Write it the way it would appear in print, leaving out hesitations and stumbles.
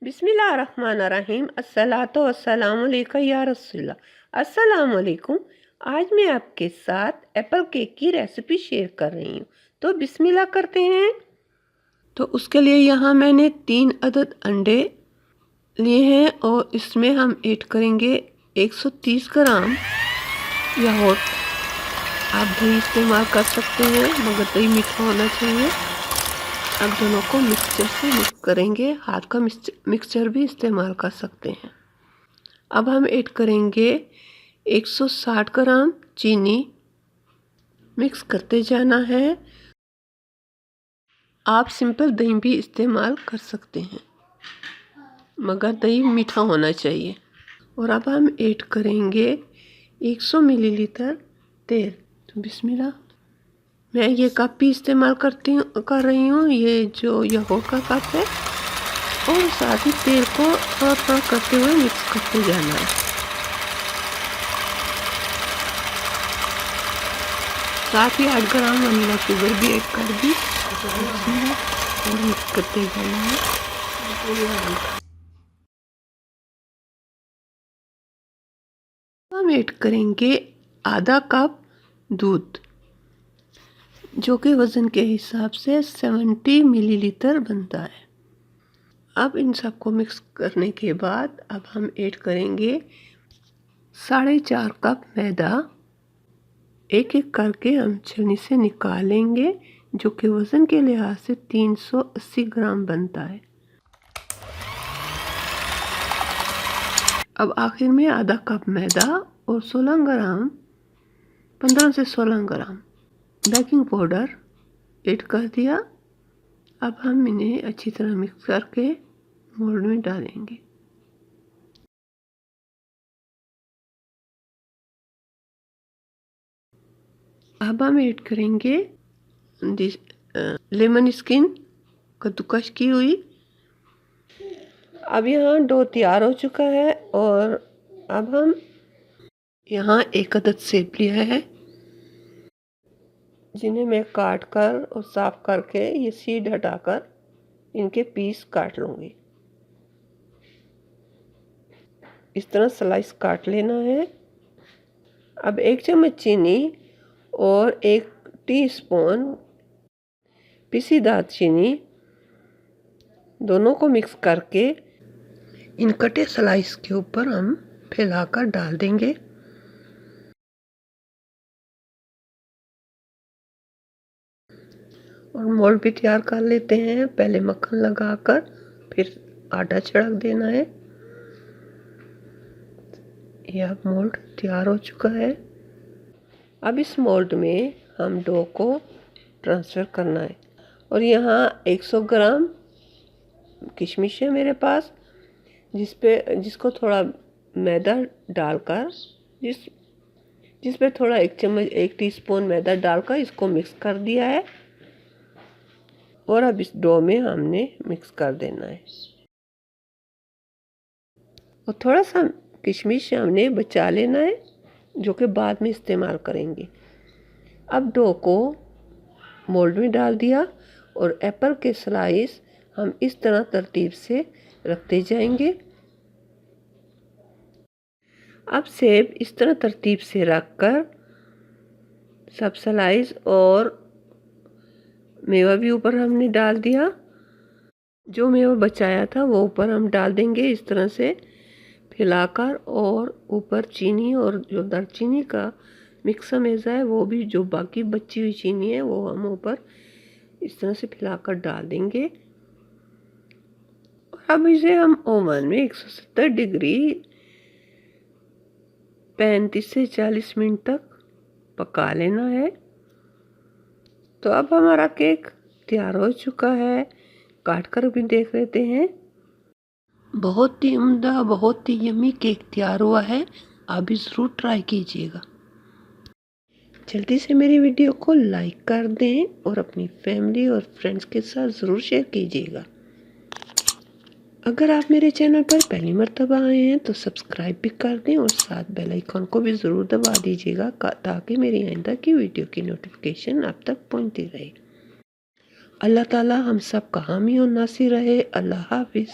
बिस्मिल्लाहिर्रहमानिर्रहीम। अस्सलातु वस्सलामु अलैका या रसूलल्लाह। अस्सलामु अलैकुम। आज मैं आपके साथ एप्पल केक की रेसिपी शेयर कर रही हूँ। तो बिस्मिल्लाह करते हैं। तो उसके लिए यहाँ मैंने 3 अदद अंडे लिए हैं और इसमें हम ऐड करेंगे 130 ग्राम यागुर्ट। आप दही इस्तेमाल कर सकते हैं मगर दही मीठा होना चाहिए। अब दोनों को मिक्सचर से मिक्स करेंगे। हाथ का मिक्सचर भी इस्तेमाल कर सकते हैं। अब हम ऐड करेंगे 160 ग्राम चीनी। मिक्स करते जाना है। आप सिंपल दही भी इस्तेमाल कर सकते हैं मगर दही मीठा होना चाहिए। और अब हम ऐड करेंगे 100 मिलीलीटर तेल। तो बिस्मिल्लाह। मैं ये कप भी इस्तेमाल कर रही हूँ। ये जो यागुर्ट का कप है और साथ ही तेल को थोड़ा थोड़ा करते हुए मिक्स करते जाना है। साथ ही 8 ग्राम वनीला शुगर भी ऐड कर दी और मिक्स करते जाना है। हम ऐड करेंगे आधा कप दूध जो कि वज़न के हिसाब से 70 मिलीलीटर बनता है। अब इन सबको मिक्स करने के बाद अब हम ऐड करेंगे 4.5 कप मैदा। एक एक करके हम छलनी से निकालेंगे जो कि वज़न के लिहाज से 380 ग्राम बनता है। अब आखिर में आधा कप मैदा और 15 से 16 ग्राम बेकिंग पाउडर ऐड कर दिया। अब हम इन्हें अच्छी तरह मिक्स करके मोल्ड में डालेंगे। अब हम ऐड करेंगे लेमन स्किन कद्दूकस की हुई। अब यहाँ डो तैयार हो चुका है और अब हम यहाँ 1 अदद सेब लिया है जिन्हें मैं काट कर और साफ करके ये सीड हटाकर इनके पीस काट लूँगी। इस तरह स्लाइस काट लेना है। अब 1 चम्मच चीनी और 1 टीस्पून पिसी दालचीनी दोनों को मिक्स करके इन कटे स्लाइस के ऊपर हम फैलाकर डाल देंगे। और मोल्ड भी तैयार कर लेते हैं। पहले मक्खन लगाकर फिर आटा छिड़क देना है। यह मोल्ड तैयार हो चुका है। अब इस मोल्ड में हम डो को ट्रांसफ़र करना है। और यहाँ 100 ग्राम किशमिश है मेरे पास जिसको थोड़ा मैदा डालकर जिस पे थोड़ा 1 टीस्पून मैदा डालकर इसको मिक्स कर दिया है। और अब इस डो में हमने मिक्स कर देना है। और थोड़ा सा किशमिश हमने बचा लेना है जो कि बाद में इस्तेमाल करेंगे। अब डो को मोल्ड में डाल दिया और एप्पल के स्लाइस हम इस तरह तरतीब से रखते जाएंगे। अब सेब इस तरह तरतीब से रखकर सब स्लाइस और मेवा भी ऊपर हमने डाल दिया। जो मेवा बचाया था वो ऊपर हम डाल देंगे इस तरह से फैलाकर। और ऊपर चीनी और जो दालचीनी का मिक्स मेज़ा है वो भी जो बाकी बची हुई चीनी है वो हम ऊपर इस तरह से फैलाकर डाल देंगे। और अब इसे हम ओवन में 170 डिग्री 35 से 40 मिनट तक पका लेना है। तो अब हमारा केक तैयार हो चुका है। काट कर भी देख लेते हैं। बहुत ही उम्दा बहुत ही यम्मी केक तैयार हुआ है। आप भी ज़रूर ट्राई कीजिएगा। जल्दी से मेरी वीडियो को लाइक कर दें और अपनी फैमिली और फ्रेंड्स के साथ ज़रूर शेयर कीजिएगा। अगर आप मेरे चैनल पर पहली मर्तबा आए हैं तो सब्सक्राइब भी कर दें और साथ बेल आइकन को भी ज़रूर दबा दीजिएगा ताकि मेरी आइंदा की वीडियो की नोटिफिकेशन आप तक पहुंचती रहे। अल्लाह ताला हम सब का हामी और नासिर रहे। अल्लाह हाफिज़।